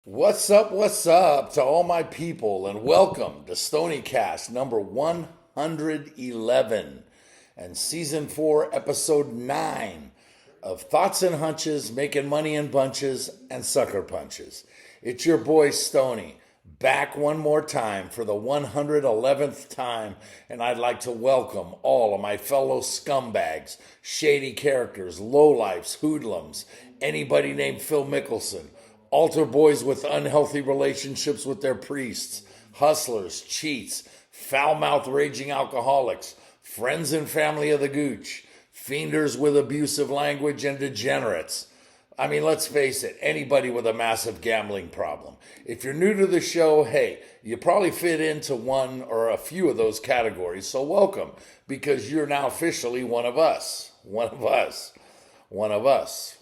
What's up to all my people, and welcome to Stoniecast number 111 and season 4, episode 9 of Thoughts and Hunches, Making Money in Bunches and Sucker Punches. It's your boy Stony, back one more time for the 111th time, and I'd like to welcome all of my fellow scumbags, shady characters, lowlifes, hoodlums, anybody named Phil Mickelson, altar boys with unhealthy relationships with their priests, hustlers, cheats, foul-mouthed raging alcoholics, friends and family of the gooch, fienders with abusive language, and degenerates. I mean, let's face it, anybody with a massive gambling problem. If you're new to the show, hey, you probably fit into one or a few of those categories, so welcome, because you're now officially one of us. One of us. One of us,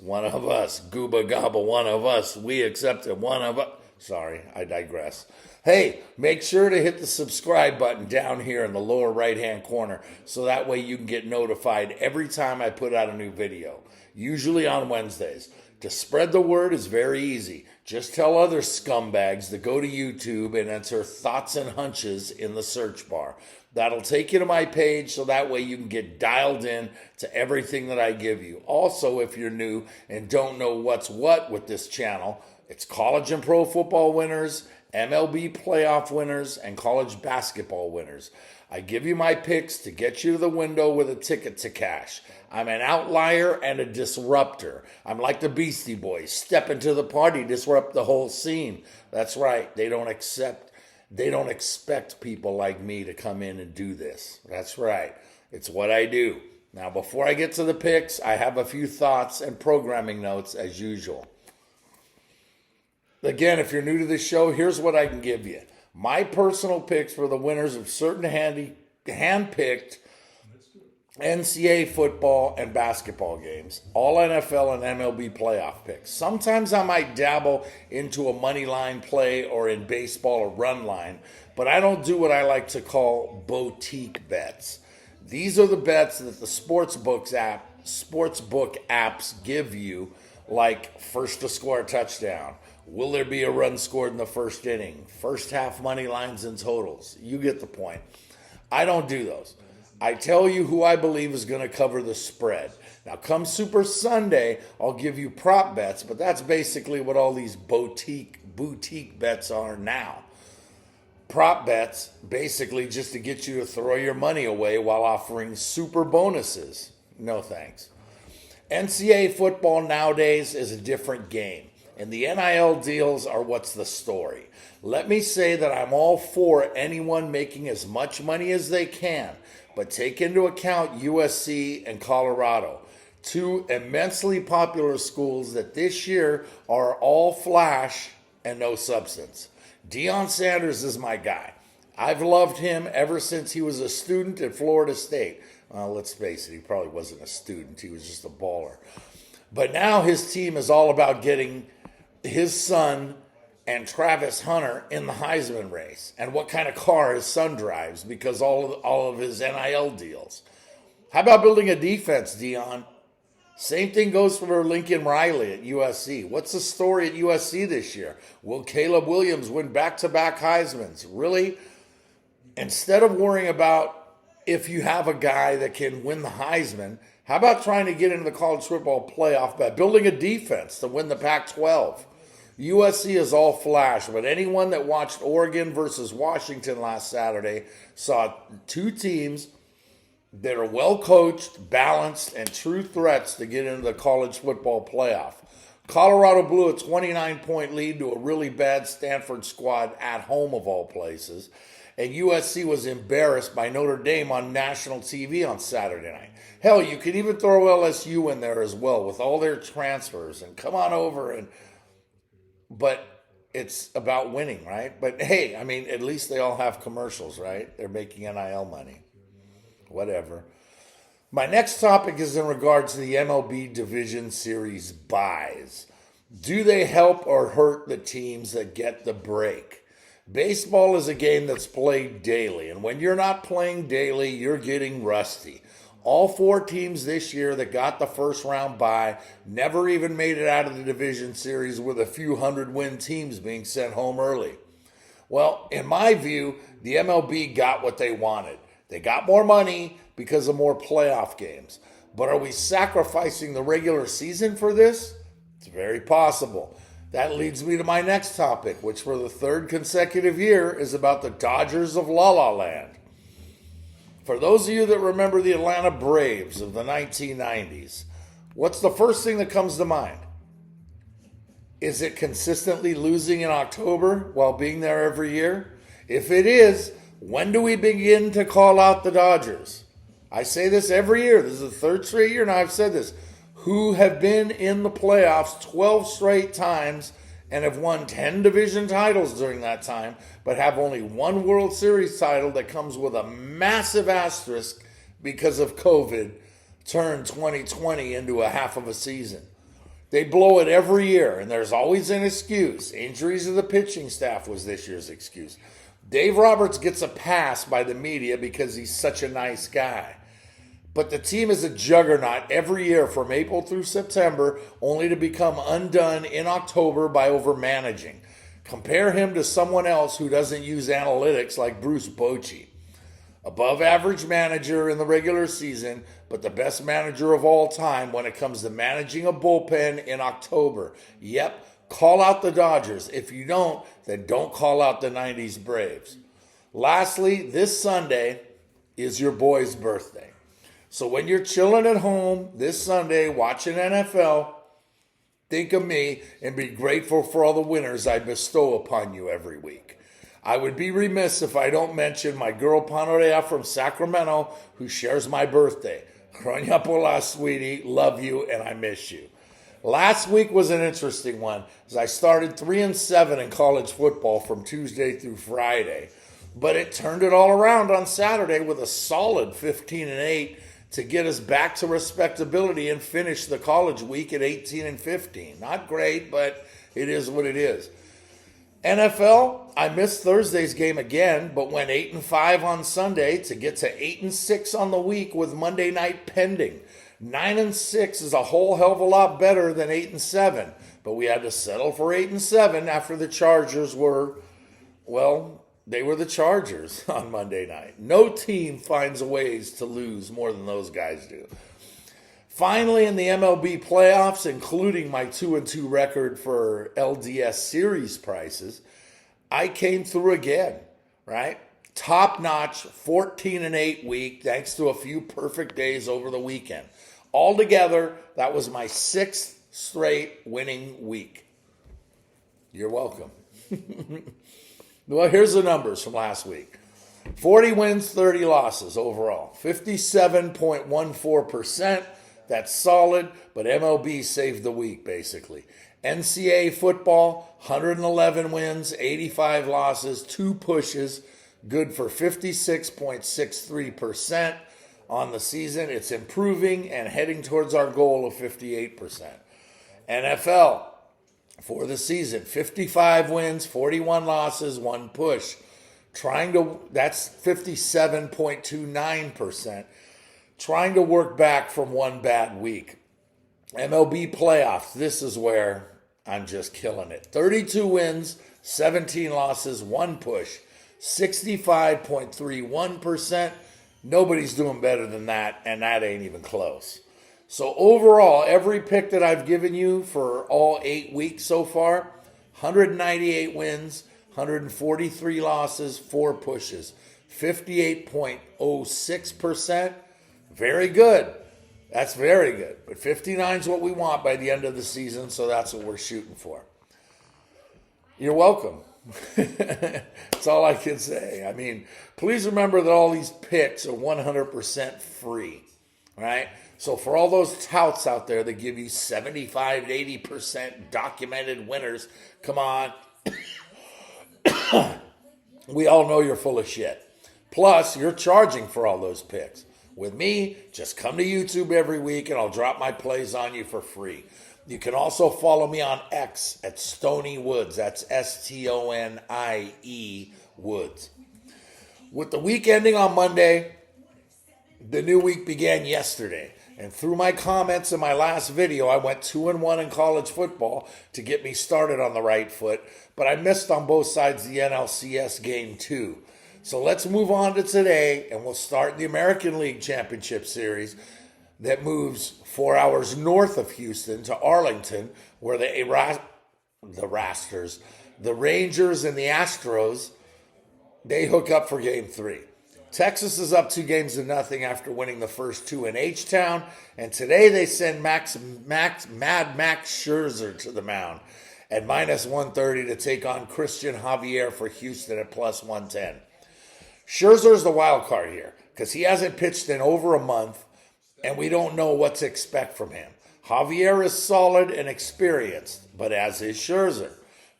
gooba gobba, one of us, we accepted one of us. Sorry, I digress. Hey, make sure to hit the subscribe button down here in the lower right-hand corner so that way you can get notified every time I put out a new video, usually on Wednesdays. To spread the word is very easy. Just tell other scumbags to go to YouTube and enter Thoughts and Hunches in the search bar. That'll take you to my page so that way you can get dialed in to everything that I give you. Also, if you're new and don't know what's what with this channel, it's college and pro football winners, MLB playoff winners, and college basketball winners. I give you my picks to get you to the window with a ticket to cash. I'm an outlier and a disruptor. I'm like the Beastie Boys. Step into the party, disrupt the whole scene. That's right. They don't expect people like me to come in and do this. That's right. It's what I do. Now, before I get to the picks, I have a few thoughts and programming notes as usual. Again, if you're new to the show, here's what I can give you. My personal picks for the winners of certain hand-picked NCAA football and basketball games, all NFL and MLB playoff picks. Sometimes I might dabble into a money line play or in baseball a run line, but I don't do what I like to call boutique bets. These are the bets that the sportsbook apps give you, like first to score a touchdown. Will there be a run scored in the first inning? First half money lines and totals. You get the point. I don't do those. I tell you who I believe is going to cover the spread. Now, come Super Sunday, I'll give you prop bets, but that's basically what all these boutique bets are now. Prop bets, basically just to get you to throw your money away while offering super bonuses. No thanks. NCAA football nowadays is a different game, and the NIL deals are what's the story. Let me say that I'm all for anyone making as much money as they can, but take into account USC and Colorado, two immensely popular schools that this year are all flash and no substance. Deion Sanders is my guy. I've loved him ever since he was a student at Florida State. Let's face it, he probably wasn't a student. He was just a baller. But now his team is all about getting his son and Travis Hunter in the Heisman race, and what kind of car his son drives because all of his NIL deals. How about building a defense, Deion? Same thing goes for Lincoln Riley at USC. What's the story at USC this year? Will Caleb Williams win back-to-back Heismans? Really? Instead of worrying about if you have a guy that can win the Heisman, how about trying to get into the college football playoff by building a defense to win the Pac-12? USC is all flash, but anyone that watched Oregon versus Washington last Saturday saw two teams that are well coached, balanced, and true threats to get into the college football playoff. Colorado blew a 29-point lead to a really bad Stanford squad at home of all places, and USC was embarrassed by Notre Dame on national TV on Saturday night. Hell, you could even throw LSU in there as well with all their transfers and come on over but it's about winning, right? But hey, I mean, at least they all have commercials, right? They're making NIL money. Whatever. My next topic is in regards to the MLB Division Series buys. Do they help or hurt the teams that get the break? Baseball is a game that's played daily, and when you're not playing daily, you're getting rusty. All 4 teams this year that got the first round bye never even made it out of the division series, with a few 100-win teams being sent home early. Well, in my view, the MLB got what they wanted. They got more money because of more playoff games. But are we sacrificing the regular season for this? It's very possible. That leads me to my next topic, which for the 3rd consecutive year is about the Dodgers of La La Land. For those of you that remember the Atlanta Braves of the 1990s, what's the first thing that comes to mind? Is it consistently losing in October while being there every year? If it is, when do we begin to call out the Dodgers? I say this every year. This is the 3rd straight year now I've said this. Who have been in the playoffs 12 straight times and have won 10 division titles during that time, but have only 1 World Series title that comes with a massive asterisk because of COVID, turned 2020 into a half of a season. They blow it every year, and there's always an excuse. Injuries to the pitching staff was this year's excuse. Dave Roberts gets a pass by the media because he's such a nice guy. But the team is a juggernaut every year from April through September, only to become undone in October by overmanaging. Compare him to someone else who doesn't use analytics like Bruce Bochy. Above average manager in the regular season, but the best manager of all time when it comes to managing a bullpen in October. Yep, call out the Dodgers. If you don't, then don't call out the 90s Braves. Lastly, this Sunday is your boy's birthday. So when you're chilling at home this Sunday watching NFL, think of me and be grateful for all the winners I bestow upon you every week. I would be remiss if I don't mention my girl Panorea from Sacramento, who shares my birthday. Kronya pola, sweetie, love you and I miss you. Last week was an interesting one, as I started 3-7 in college football from Tuesday through Friday. But it turned it all around on Saturday with a solid 15-8 to get us back to respectability and finish the college week at 18-15. Not great, but it is what it is. NFL, I missed Thursday's game again, but went 8-5 on Sunday to get to 8-6 on the week with Monday night pending. 9-6 is a whole hell of a lot better than 8-7, but we had to settle for 8-7 after the Chargers were, well, they were the Chargers on Monday night. No team finds ways to lose more than those guys do. Finally, in the MLB playoffs, including my 2-2 record for LDS series prices, I came through again, right? Top-notch 14-8 week, thanks to a few perfect days over the weekend. Altogether, that was my 6th straight winning week. You're welcome. Well, here's the numbers from last week. 40 wins, 30 losses overall. 57.14%. That's solid, but MLB saved the week, basically. NCAA football, 111 wins, 85 losses, 2 pushes, good for 56.63% on the season. It's improving and heading towards our goal of 58%. NFL, for the season, 55 wins, 41 losses, 1 push. That's 57.29%. Trying to work back from 1 bad week. MLB playoffs, this is where I'm just killing it. 32 wins, 17 losses, 1 push. 65.31%. Nobody's doing better than that, and that ain't even close. So overall, every pick that I've given you for all 8 weeks so far, 198 wins, 143 losses, 4 pushes, 58.06%. Very good. That's very good. But 59 is what we want by the end of the season, so that's what we're shooting for. You're welcome. That's all I can say. I mean, please remember that all these picks are 100% free, right? So for all those touts out there that give you 75 to 80% documented winners, come on. We all know you're full of shit. Plus, you're charging for all those picks. With me, just come to YouTube every week and I'll drop my plays on you for free. You can also follow me on X at Stony Woods. That's STONIE Woods. With the week ending on Monday, The new week began yesterday, and through my comments in my last video, I went 2-1 in college football to get me started on the right foot, but I missed on both sides the NLCS game 2. So let's move on to today, and we'll start the American League Championship Series that moves 4 hours north of Houston to Arlington, where the Rangers and the Astros, they hook up for game 3. Texas is up 2-0 after winning the first 2 in H-Town, and today they send Mad Max Scherzer to the mound at -130 to take on Christian Javier for Houston at +110. Scherzer's the wild card here because he hasn't pitched in over a month, and we don't know what to expect from him. Javier is solid and experienced, but as is Scherzer.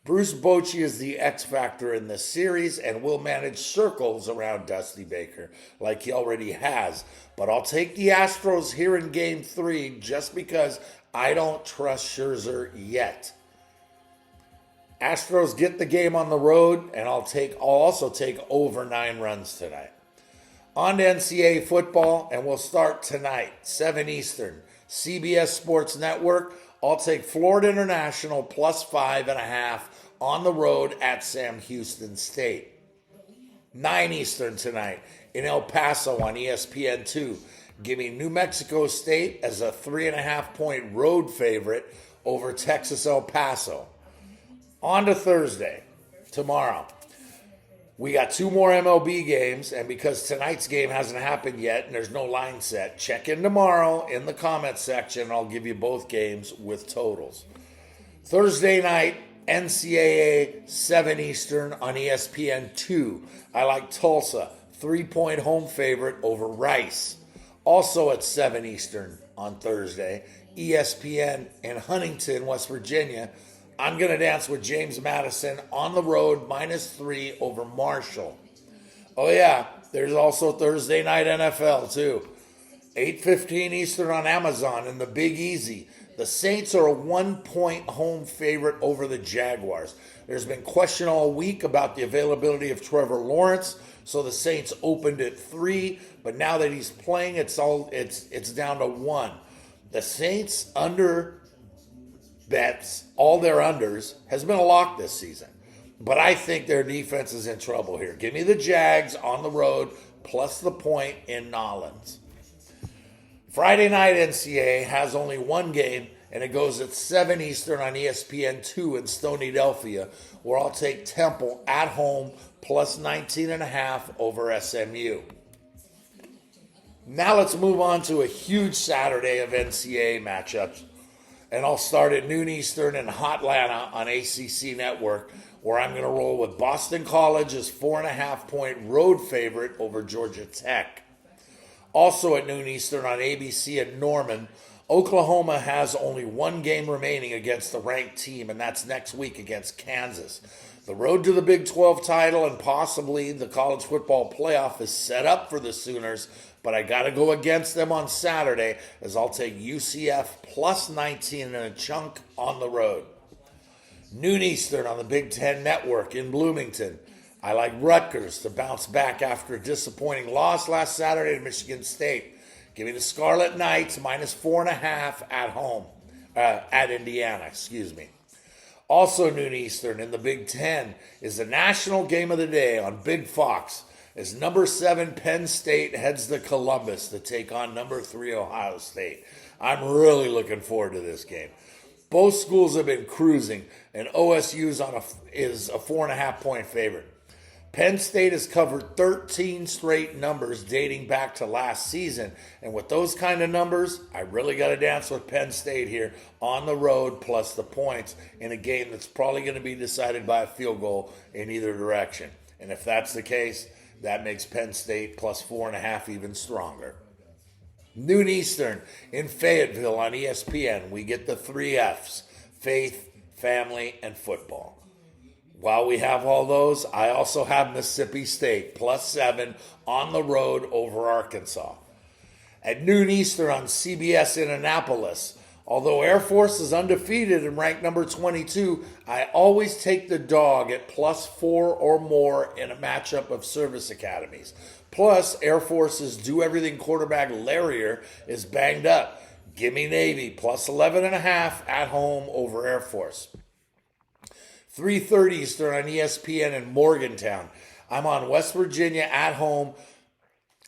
Bruce Bochy is the X factor in this series and will manage circles around Dusty Baker like he already has. But I'll take the Astros here in game 3 just because I don't trust Scherzer yet. Astros get the game on the road, and I'll also take over 9 runs tonight. On to NCAA football, and we'll start tonight, 7 Eastern. CBS Sports Network. I'll take Florida International +5.5 on the road at Sam Houston State. 9 Eastern tonight in El Paso on ESPN2. Give me New Mexico State as a 3.5-point road favorite over Texas El Paso. On to Thursday, tomorrow. We got 2 more MLB games, and because tonight's game hasn't happened yet and there's no line set, check in tomorrow in the comments section, and I'll give you both games with totals. Thursday night, NCAA 7 Eastern on ESPN2. I like Tulsa, 3-point home favorite over Rice. Also at 7 Eastern on Thursday, ESPN in Huntington, West Virginia. I'm going to dance with James Madison on the road, -3 over Marshall. Oh yeah, there's also Thursday night NFL too. 8:15 Eastern on Amazon in the Big Easy. The Saints are a 1-point home favorite over the Jaguars. There's been question all week about the availability of Trevor Lawrence, so the Saints opened at 3, but now that he's playing, it's down to 1. The Saints under bets, all their unders, has been a lock this season. But I think their defense is in trouble here. Give me the Jags on the road plus the point in Nollins. Friday night NCAA has only 1 game, and it goes at 7 Eastern on ESPN2 in Stoniecast, where I'll take Temple at home plus 19.5 over SMU. Now let's move on to a huge Saturday of NCAA matchups. And I'll start at noon Eastern in Hotlanta on ACC Network, where I'm going to roll with Boston College as 4.5-point road favorite over Georgia Tech. Also at noon Eastern on ABC in Norman, Oklahoma has only 1 game remaining against the ranked team, and that's next week against Kansas. The road to the Big 12 title and possibly the college football playoff is set up for the Sooners, but I got to go against them on Saturday as I'll take UCF plus 19 and a chunk on the road. Noon Eastern on the Big 10 Network in Bloomington. I like Rutgers to bounce back after a disappointing loss last Saturday to Michigan State. Give me the Scarlet Knights -4.5 at home, at Indiana, Also noon Eastern in the Big 10 is the national game of the day on Big Fox as number 7 Penn State heads to Columbus to take on number 3 Ohio State. I'm really looking forward to this game. Both schools have been cruising, and OSU is a 4.5-point favorite. Penn State has covered 13 straight numbers dating back to last season, and with those kind of numbers, I really got to dance with Penn State here on the road plus the points in a game that's probably going to be decided by a field goal in either direction. And if that's the case, that makes Penn State plus 4.5 even stronger. Noon Eastern in Fayetteville on ESPN, we get the 3 F's: faith, family, and football. While we have all those, I also have Mississippi State +7 on the road over Arkansas. At noon Eastern on CBS in Annapolis, Although Air Force is undefeated and ranked number 22, I always take the dog at +4 or more in a matchup of service academies. Plus, Air Force's do-everything quarterback Larrier is banged up. Give me Navy +11.5 at home over Air Force. 3:30 Eastern on ESPN in Morgantown. I'm on West Virginia at home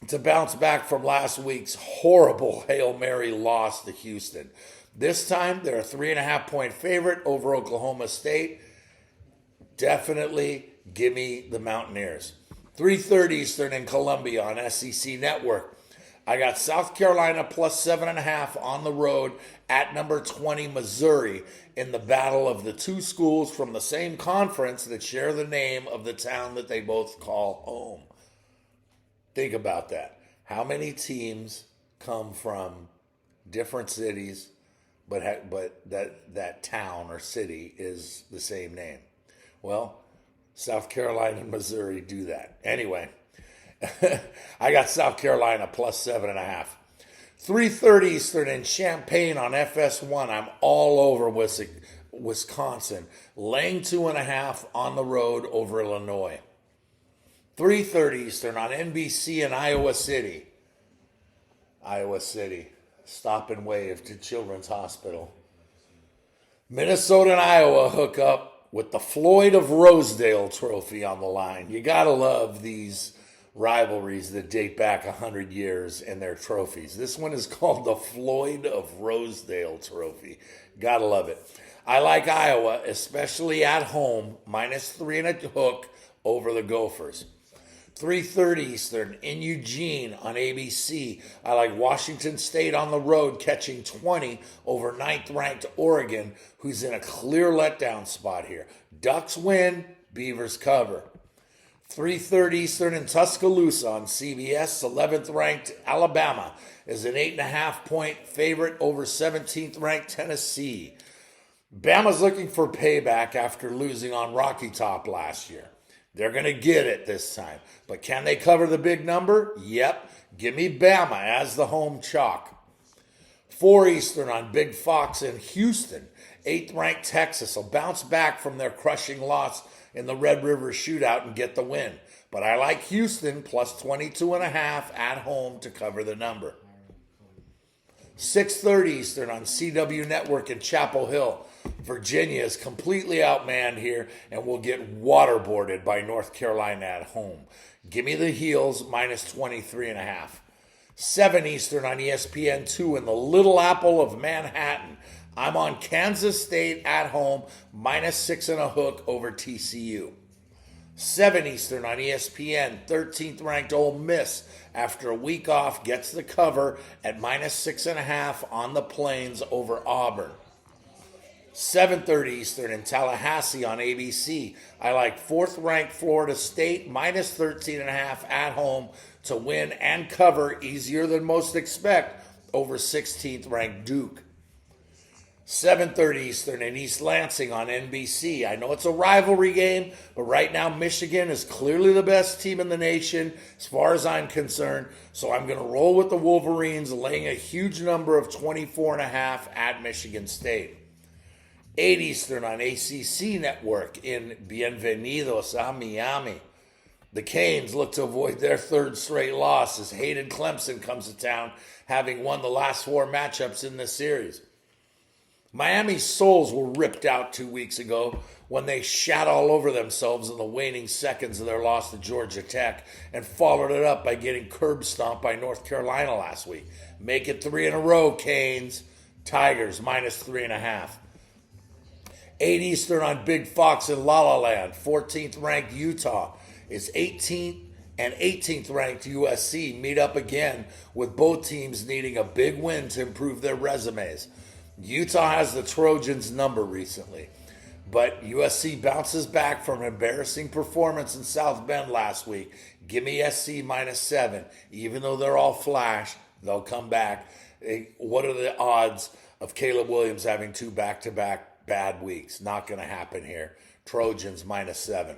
to bounce back from last week's horrible Hail Mary loss to Houston. This time, they're a 3.5-point favorite over Oklahoma State. Definitely give me the Mountaineers. 3:30 Eastern in Columbia on SEC Network. I got South Carolina +7.5 on the road at number 20 Missouri in the battle of the two schools from the same conference that share the name of the town that they both call home. Think about that. How many teams come from different cities, but that town or city is the same name? Well, South Carolina and Missouri do that. Anyway, I got South Carolina +7.5. 3:30 Eastern in Champaign on FS1. I'm all over Wisconsin, laying 2.5 on the road over Illinois. 3:30 Eastern on NBC in Iowa City. Iowa City, stop and wave to Children's Hospital. Minnesota and Iowa hook up with the Floyd of Rosedale trophy on the line. You gotta love these rivalries that date back 100 years and their trophies. This one is called the Floyd of Rosedale trophy. Gotta love it. I like Iowa, especially at home, -3.5 over the Gophers. 3:30 Eastern in Eugene on ABC. I like Washington State on the road catching 20 over 9th-ranked Oregon, who's in a clear letdown spot here. Ducks win, Beavers cover. 3:30 Eastern in Tuscaloosa on CBS. 11th-ranked Alabama is an 8.5-point favorite over 17th-ranked Tennessee. Bama's looking for payback after losing on Rocky Top last year. They're going to get it this time. But can they cover the big number? Yep. Give me Bama as the home chalk. 4 Eastern on Big Fox in Houston. 8th-ranked Texas will bounce back from their crushing loss in the Red River Shootout and get the win. But I like Houston +22.5 at home to cover the number. 6:30 Eastern on CW Network in Chapel Hill. Virginia is completely outmanned here and will get waterboarded by North Carolina at home. Give me the Heels -23.5. 7 Eastern on ESPN2 in the Little Apple of Manhattan. I'm on Kansas State at home -6.5 over TCU. 7 Eastern on ESPN, 13th-ranked Ole Miss, after a week off, gets the cover at -6.5 on the Plains over Auburn. 7:30 Eastern in Tallahassee on ABC. I like 4th-ranked Florida State -13.5 at home to win and cover easier than most expect over 16th-ranked Duke. 7:30 Eastern in East Lansing on NBC. I know it's a rivalry game, but right now Michigan is clearly the best team in the nation as far as I'm concerned. So I'm going to roll with the Wolverines, laying a huge number of 24.5 at Michigan State. 8 Eastern on ACC Network in Bienvenidos a Miami. The Canes look to avoid their 3rd straight loss as hated Clemson comes to town, having won the last 4 matchups in this series. Miami's souls were ripped out 2 weeks ago when they shat all over themselves in the waning seconds of their loss to Georgia Tech and followed it up by getting curb stomped by North Carolina last week. Make it 3 in a row, Canes. Tigers -3.5. 8 Eastern on Big Fox in La La Land. 14th-ranked Utah is 18th and 18th-ranked USC meet up again, with both teams needing a big win to improve their resumes. Utah has the Trojans' number recently, but USC bounces back from an embarrassing performance in South Bend last week. Give me SC -7. Even though they're all flash, they'll come back. What are the odds of Caleb Williams having 2 back-to-back bad weeks? Not going to happen here. Trojans -7.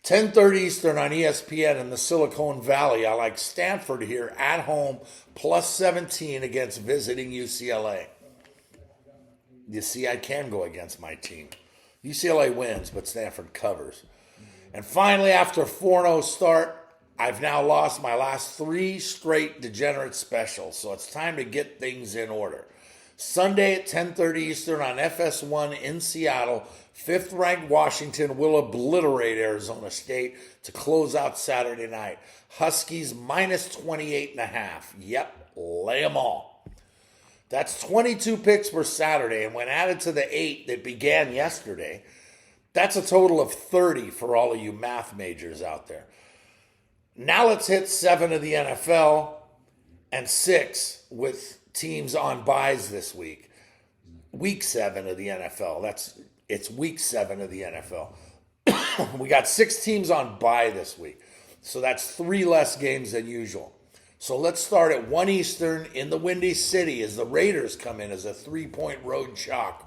10:30 Eastern on ESPN in the Silicon Valley. I like Stanford here at home, plus 17 against visiting UCLA. You see, I can go against my team. UCLA wins, but Stanford covers. And finally, after a 4-0 start, I've now lost my last 3 straight degenerate specials, so it's time to get things in order. Sunday at 10:30 Eastern on FS1 in Seattle, 5th-ranked Washington will obliterate Arizona State to close out Saturday night. Huskies minus 28.5. Yep, lay them all. That's 22 picks for Saturday, and when added to the 8 that began yesterday, that's a total of 30 for all of you math majors out there. Now let's hit 7 of the NFL and 6 with teams on byes this week. Week 7 of the NFL. It's week 7 of the NFL. We got 6 teams on bye this week. So that's 3 less games than usual. So let's start at 1 Eastern in the Windy City as the Raiders come in as a 3-point road chalk.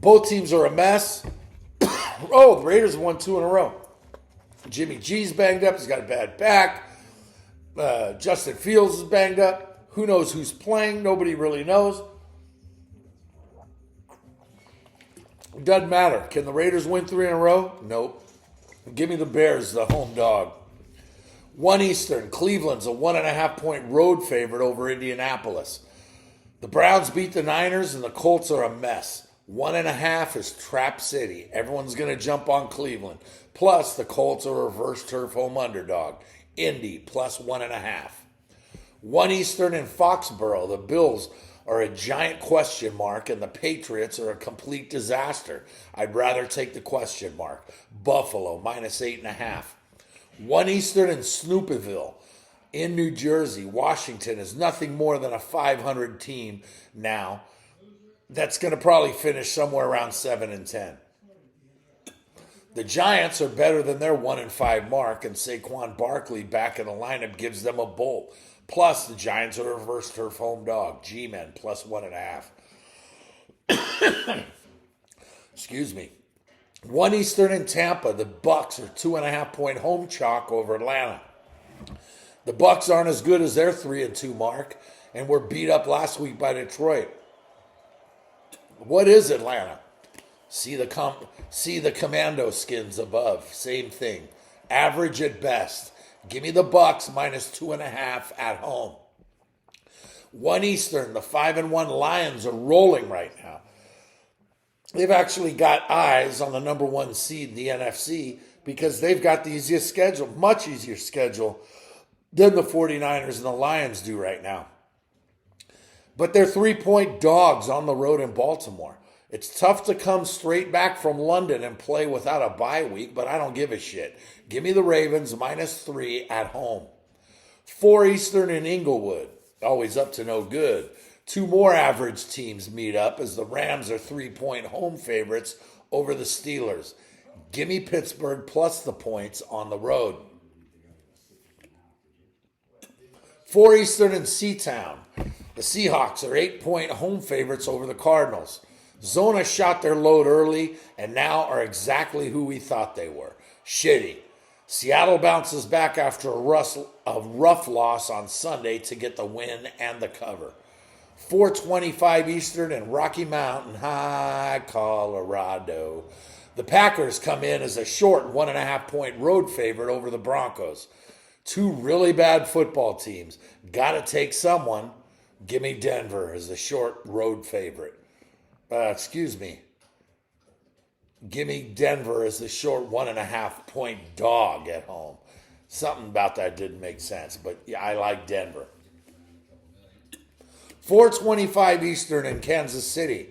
Both teams are a mess. The Raiders have won 2 in a row. Jimmy G's banged up. He's got a bad back. Justin Fields is banged up. Who knows who's playing? Nobody really knows. Doesn't matter. Can the Raiders win 3 in a row? Nope. Give me the Bears, the home dog. 1 Eastern, Cleveland's a 1.5-point road favorite over Indianapolis. The Browns beat the Niners and the Colts are a mess. 1.5 is Trap City. Everyone's going to jump on Cleveland. Plus, the Colts are a reverse turf home underdog. Indy plus 1.5. 1 Eastern in Foxborough, the Bills are a giant question mark and the Patriots are a complete disaster. I'd rather take the question mark. Buffalo minus 8.5. 1 Eastern in Snoopville in New Jersey. Washington is nothing more than a 500 team now. That's going to probably finish somewhere around 7-10. The Giants are better than their 1-5 mark, and Saquon Barkley back in the lineup gives them a bolt. Plus, the Giants are a reverse turf home dog. G-Men plus 1.5. Excuse me. 1 Eastern in Tampa. The Bucks are 2.5-point home chalk over Atlanta. The Bucks aren't as good as their 3-2 mark, and were beat up last week by Detroit. What is Atlanta? See the commando skins above. Same thing. Average at best. Give me the Bucks minus 2.5 at home. 1 Eastern, the 5-1 Lions are rolling right now. They've actually got eyes on the number 1 seed in the NFC because they've got the easiest schedule, much easier schedule than the 49ers and the Lions do right now. But they're 3-point dogs on the road in Baltimore. It's tough to come straight back from London and play without a bye week, but I don't give a shit. Give me the Ravens minus 3 at home. 4 Eastern in Inglewood, always up to no good. 2 more average teams meet up as the Rams are 3-point home favorites over the Steelers. Give me Pittsburgh plus the points on the road. 4 Eastern in Seatown. The Seahawks are 8-point home favorites over the Cardinals. Zona shot their load early and now are exactly who we thought they were. Shitty. Seattle bounces back after a rough loss on Sunday to get the win and the cover. 4:25 Eastern in Rocky Mountain High, Colorado. The Packers come in as a short 1.5-point road favorite over the Broncos. 2 really bad football teams. Got to take someone. Give me Denver as the short road favorite. Give me Denver as the short 1.5-point dog at home. Something about that didn't make sense, but yeah, I like Denver. 4:25 Eastern in Kansas City.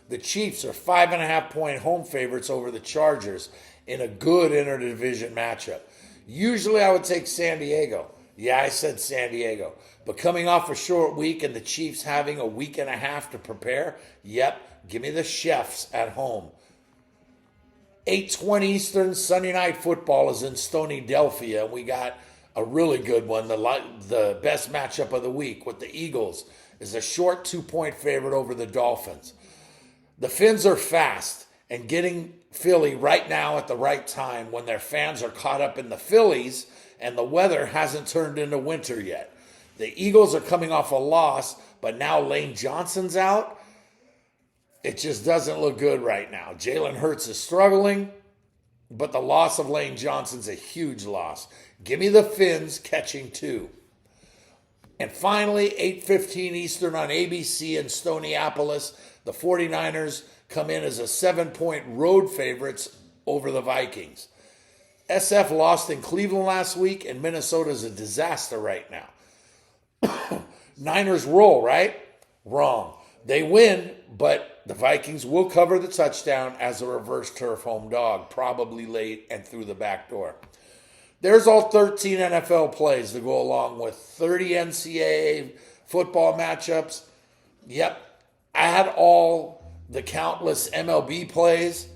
The Chiefs are 5.5-point home favorites over the Chargers in a good interdivision matchup. Usually I would take San Diego. Yeah, I said San Diego. But coming off a short week and the Chiefs having a week and a half to prepare, yep, give me the Chefs at home. 8:20 Eastern, Sunday Night Football is in Stoniecast. We got a really good one, the best matchup of the week with the Eagles is a short 2-point favorite over the Dolphins. The Finns are fast, and getting Philly right now at the right time when their fans are caught up in the Phillies and the weather hasn't turned into winter yet. The Eagles are coming off a loss, but now Lane Johnson's out. It just doesn't look good right now. Jalen Hurts is struggling, but the loss of Lane Johnson's a huge loss. Give me the Finns catching 2. And finally, 8:15 Eastern on ABC in Stoneapolis, the 49ers come in as a 7-point road favorites over the Vikings. SF lost in Cleveland last week, and Minnesota's a disaster right now. Niners roll, right? Wrong. They win, but the Vikings will cover the touchdown as a reverse turf home dog, probably late and through the back door. There's all 13 NFL plays to go along with 30 NCAA football matchups. Yep, add all the countless MLB plays,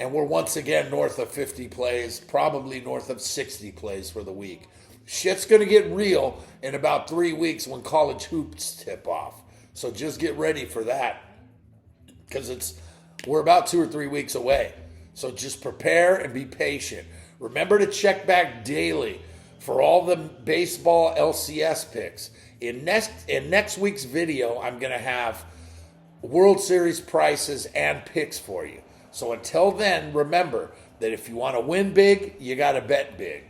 and we're once again north of 50 plays, probably north of 60 plays for the week. Shit's going to get real in about 3 weeks when college hoops tip off. So just get ready for that, because we're about 2 or 3 weeks away. So just prepare and be patient. Remember to check back daily for all the baseball LCS picks. In next week's video, I'm going to have World Series prices and picks for you. So until then, remember that if you want to win big, you got to bet big.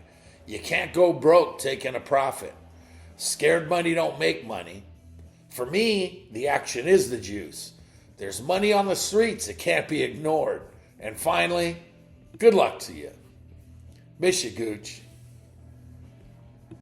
You can't go broke taking a profit. Scared money don't make money. For me, the action is the juice. There's money on the streets. It can't be ignored. And finally, good luck to you. Miss you, Gooch.